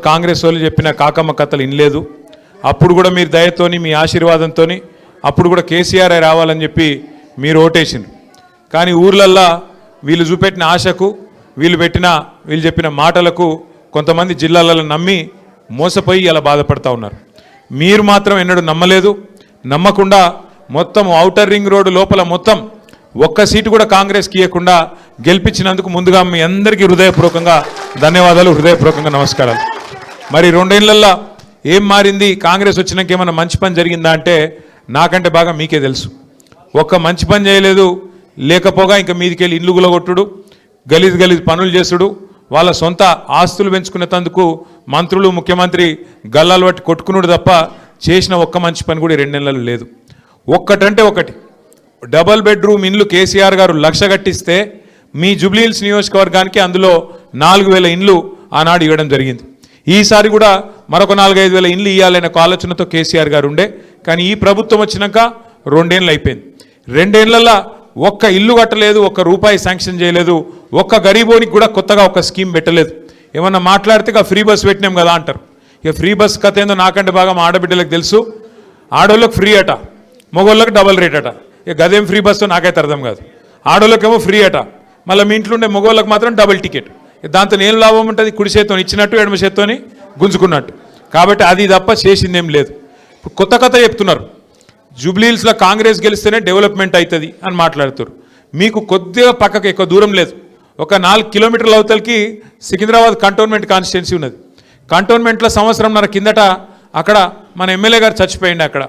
కాంగ్రెస్ వాళ్ళు చెప్పిన కాకమ్మ కథలు ఇనలేదు. అప్పుడు కూడా మీరు దయతోని మీ ఆశీర్వాదంతో అప్పుడు కూడా కేసీఆర్ రావాలని చెప్పి మీరు ఓటేసిండ్రు. కానీ ఊర్లల్లో వీళ్ళు చూపెట్టిన ఆశకు వీళ్ళు చెప్పిన మాటలకు కొంతమంది జిల్లాలలో నమ్మి మోసపోయి ఇలా బాధపడతా ఉన్నారు. మీరు మాత్రం ఎన్నడూ నమ్మలేదు. నమ్మకుండా మొత్తం ఔటర్ రింగ్ రోడ్డు లోపల మొత్తం ఒక్క సీటు కూడా కాంగ్రెస్కి ఇవ్వకుండా గెలిపించినందుకు ముందుగా మీ అందరికీ హృదయపూర్వకంగా ధన్యవాదాలు, హృదయపూర్వకంగా నమస్కారాలు. మరి 2 ఏళ్లలో ఏం మారింది, కాంగ్రెస్ వచ్చినాక ఏమన్నా మంచి పని జరిగిందా అంటే నాకంటే బాగా మీకే తెలుసు. ఒక్క మంచి పని చేయలేదు. లేకపోగా ఇంకా మీదికెళ్ళి ఇల్లు గులగొట్టుడు, గలీజ్ పనులు చేసుడు, వాళ్ళ సొంత ఆస్తులు పెంచుకునేందుకు మంత్రులు ముఖ్యమంత్రి గల్లాలు పట్టి కొట్టుకున్నాడు తప్ప చేసిన ఒక్క మంచి పని కూడా 2 నెలలు లేదు. ఒక్కటంటే ఒకటి, డబల్ బెడ్రూమ్ ఇండ్లు కేసీఆర్ గారు 1,00,000 కట్టిస్తే మీ జూబ్లీహిల్స్ నియోజకవర్గానికి అందులో 4,000 ఇండ్లు ఆనాడు ఇవ్వడం జరిగింది. ఈసారి కూడా మరొక 4-5 వేల ఇండ్లు ఇవ్వాలనే ఆలోచనతో కేసీఆర్ గారు ఉండే. కానీ ఈ ప్రభుత్వం వచ్చినాక 2 ఏళ్ళు అయిపోయింది. 2 ఏళ్లలో ఒక్క ఇల్లు కట్టలేదు, ఒక్క రూపాయి శాంక్షన్ చేయలేదు, ఒక్క గరీబోనికి కూడా కొత్తగా ఒక స్కీమ్ పెట్టలేదు. ఏమన్నా మాట్లాడితే ఇక ఫ్రీ బస్ పెట్టినాం కదా అంటారు. ఇక ఫ్రీ బస్ కథ ఏందో నాకంటే బాగా మా ఆడబిడ్డలకు తెలుసు. ఆడోళ్ళకి ఫ్రీ అట, మగోళ్ళకి డబల్ రేట్ అట. ఇక గదేం ఫ్రీ బస్సు నాకైతే అర్థం కాదు. ఆడోళ్ళకేమో ఫ్రీ అట, మళ్ళీ మీ ఇంట్లో ఉండే మగోళ్ళకి మాత్రం డబుల్ టికెట్. దాంతో ఏం లాభం ఉంటుంది? కుడి చేత్తో ఇచ్చినట్టు ఎడమ చేత్తోని గుంజుకున్నట్టు. కాబట్టి అది తప్ప చేసిందేం లేదు. ఇప్పుడు కొత్త కథ చెప్తున్నారు, జూబ్లీహిల్స్లో కాంగ్రెస్ గెలిస్తేనే డెవలప్మెంట్ అవుతుంది అని మాట్లాడుతారు. మీకు కొద్దిగా పక్కకు ఎక్కువ దూరం లేదు, ఒక 4 కిలోమీటర్ల అవతలకి సికింద్రాబాద్ కంటోన్మెంట్ కాన్స్టిట్యున్సీ ఉన్నది. కంటోన్మెంట్లో సంవత్సరంన్నర కిందట అక్కడ మన ఎమ్మెల్యే గారు చచ్చిపోయింది. అక్కడ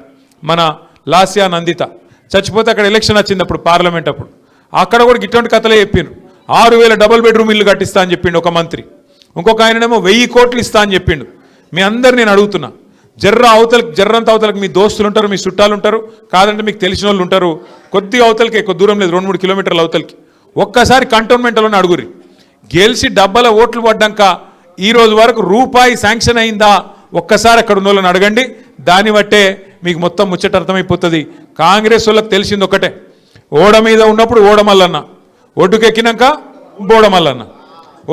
మన లాస్యా నందిత చచ్చిపోతే అక్కడ ఎలక్షన్ వచ్చింది అప్పుడు, పార్లమెంట్ అప్పుడు. అక్కడ కూడా ఇటువంటి కథలే చెప్పిండ్రు. 6,000 డబుల్ బెడ్రూమ్ ఇల్లు కట్టిస్తా అని చెప్పిండు ఒక మంత్రి. ఇంకొక ఆయననేమో 1,000 కోట్లు ఇస్తా అని చెప్పిండు. మీ అందరు నేను అడుగుతున్నా, జర్రంత అవతలకి మీ దోస్తులు ఉంటారు, మీ చుట్టాలు ఉంటారు, కాదంటే మీకు తెలిసిన వాళ్ళు ఉంటారు. కొద్దిగా అవతలకి ఎక్కువ దూరం లేదు, 2-3 కిలోమీటర్ల అవతలకి. ఒక్కసారి కంటోన్మెంట్లోనే అడుగురి, గెలిచి డబ్బల ఓట్లు పడ్డాక ఈ రోజు వరకు రూపాయి శాంక్షన్ అయిందా ఒక్కసారి అక్కడ ఉన్న వాళ్ళని అడగండి. దాన్ని బట్టే మీకు మొత్తం ముచ్చట అర్థమైపోతుంది. కాంగ్రెస్ వాళ్ళకి తెలిసింది ఒకటే, ఓడ మీద ఉన్నప్పుడు ఓడమల్లన్న, ఒడ్డుకెక్కినాక బోడమల్లన్న.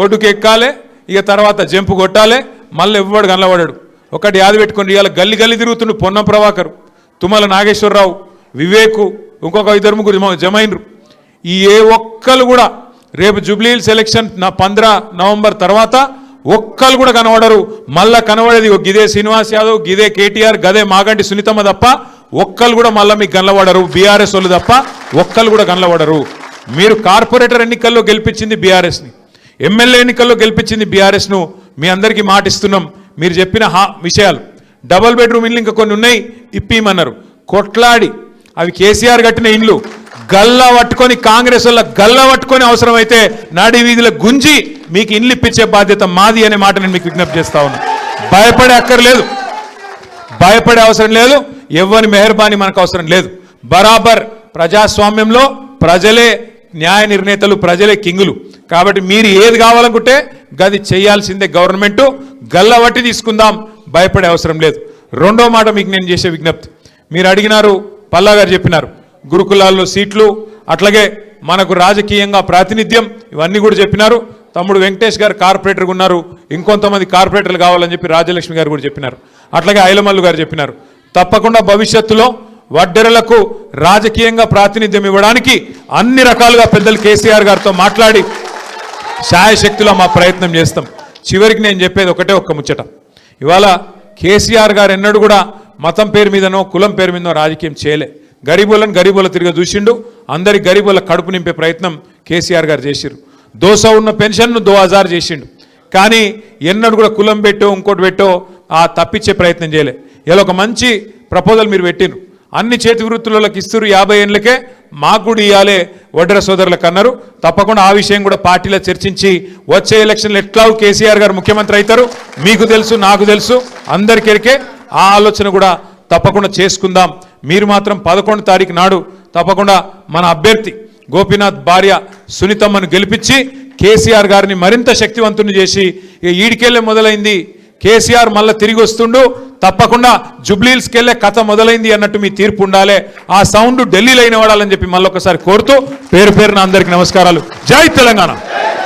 ఒడ్డుకు ఎక్కాలే, ఇక తర్వాత జంపు కొట్టాలే, మళ్ళీ ఎవ్వడు కనబడాడు. ఒకటి యాది పెట్టుకొని ఇవాళ గల్లి తిరుగుతుండు పొన్నం ప్రభాకర్, తుమ్మల నాగేశ్వరరావు, వివేకు, ఇంకొక 2-3 జమైనరు. ఈ ఏ ఒక్కరు కూడా రేపు జూబ్లీహిల్స్ ఎలక్షన్ 15 నవంబర్ తర్వాత ఒక్కరు కూడా కనబడరు. మళ్ళా కనబడేది గిదే శ్రీనివాస్ యాదవ్, గిదే కేటీఆర్, గదే మాగంటి సునీతమ్మ తప్ప ఒక్కరు కూడా మళ్ళీ మీకు గనబడరు. బీఆర్ఎస్ వాళ్ళు తప్ప ఒక్కరు కూడా గనబడరు. మీరు కార్పొరేటర్ ఎన్నికల్లో గెలిపించింది బీఆర్ఎస్ని, ఎమ్మెల్యే ఎన్నికల్లో గెలిపించింది బీఆర్ఎస్ను. మీ అందరికీ మాటిస్తున్నాం, మీరు చెప్పిన విషయాలు డబల్ బెడ్రూమ్ ఇల్లు ఇంకా కొన్ని ఉన్నాయి ఇప్పిమన్నారు. కొట్లాడి అవి కేసీఆర్ కట్టిన ఇండ్లు గల్లా పట్టుకొని, కాంగ్రెస్ వల్ల గల్లా పట్టుకొని అవసరమైతే నాడి వీధిలో గుంజి మీకు ఇండ్లు ఇప్పించే బాధ్యత మాది అనే మాట నేను మీకు విజ్ఞప్తి చేస్తా ఉన్నా. భయపడే అక్కర్లేదు, భయపడే అవసరం లేదు, ఎవ్వరి మెహర్బానీ మనకు అవసరం లేదు. బరాబర్ ప్రజాస్వామ్యంలో ప్రజలే న్యాయ నిర్ణేతలు, ప్రజలే కింగులు. కాబట్టి మీరు ఏది కావాలనుకుంటే గది చేయాల్సిందే గవర్నమెంట్. గల్లవట్టి తీసుకుందాం, భయపడే అవసరం లేదు. రెండో మాట మీకు నేను చేసే విజ్ఞప్తి, మీరు అడిగినారు, పల్లా గారు చెప్పినారు గురుకులాల్లో సీట్లు, అట్లాగే మనకు రాజకీయంగా ప్రాతినిధ్యం, ఇవన్నీ కూడా చెప్పినారు. తమ్ముడు వెంకటేష్ గారు కార్పొరేటర్గా ఉన్నారు, ఇంకొంతమంది కార్పొరేటర్లు కావాలని చెప్పి రాజలక్ష్మి గారు కూడా చెప్పినారు. అట్లాగే ఐలమల్లు గారు చెప్పినారు. తప్పకుండా భవిష్యత్తులో వడ్డెరలకు రాజకీయంగా ప్రాతినిధ్యం ఇవ్వడానికి అన్ని రకాలుగా పెద్దలు కేసీఆర్ గారితో మాట్లాడి శాయశక్తిలో మా ప్రయత్నం చేస్తాం. చివరికి నేను చెప్పేది ఒకటే ఒక్క ముచ్చట, ఇవాళ కేసీఆర్ గారు ఎన్నడూ కూడా మతం పేరు మీదనో కులం పేరు మీదనో రాజకీయం చేయలే. గరీబులను తిరిగి చూసిండు. అందరి గరీబుల కడుపు నింపే ప్రయత్నం కేసీఆర్ గారు చేసిరు. 200 ఉన్న పెన్షన్ను 2000 చేసిండు. కానీ ఎన్నడూ కూడా కులం పెట్టో ఇంకోటి పెట్టో తప్పించే ప్రయత్నం చేయలే. ఇలా ఒక మంచి ప్రపోజల్ మీరు పెట్టిండ్రు, అన్ని చేతి వృత్తులకు ఇస్తురు, 50 ఏళ్ళకే మాకు కూడా ఇవ్వాలే వడ్డెర సోదరులకు అన్నారు. తప్పకుండా ఆ విషయం కూడా పార్టీలో చర్చించి వచ్చే ఎలక్షన్లు ఎట్లా కేసీఆర్ గారు ముఖ్యమంత్రి అవుతారు మీకు తెలుసు, నాకు తెలుసు, అందరికెరికే. ఆ ఆలోచన కూడా తప్పకుండా చేసుకుందాం. మీరు మాత్రం 11 తారీఖు నాడు తప్పకుండా మన అభ్యర్థి గోపీనాథ్ భార్య సునీతమ్మను గెలిపించి కేసీఆర్ గారిని మరింత శక్తివంతుని చేసి, ఈడికెళ్ళే మొదలైంది కేసీఆర్ మళ్ళీ తిరిగి వస్తుండు, తప్పకుండా జూబ్లీహిల్స్కి వెళ్ళే కథ మొదలైంది అన్నట్టు మీ తీర్పు ఉండాలి. ఆ సౌండ్ ఢిల్లీలో అయిన వాడాలని చెప్పి మళ్ళొకసారి కోరుతూ పేరున అందరికీ నమస్కారాలు. జై తెలంగాణ.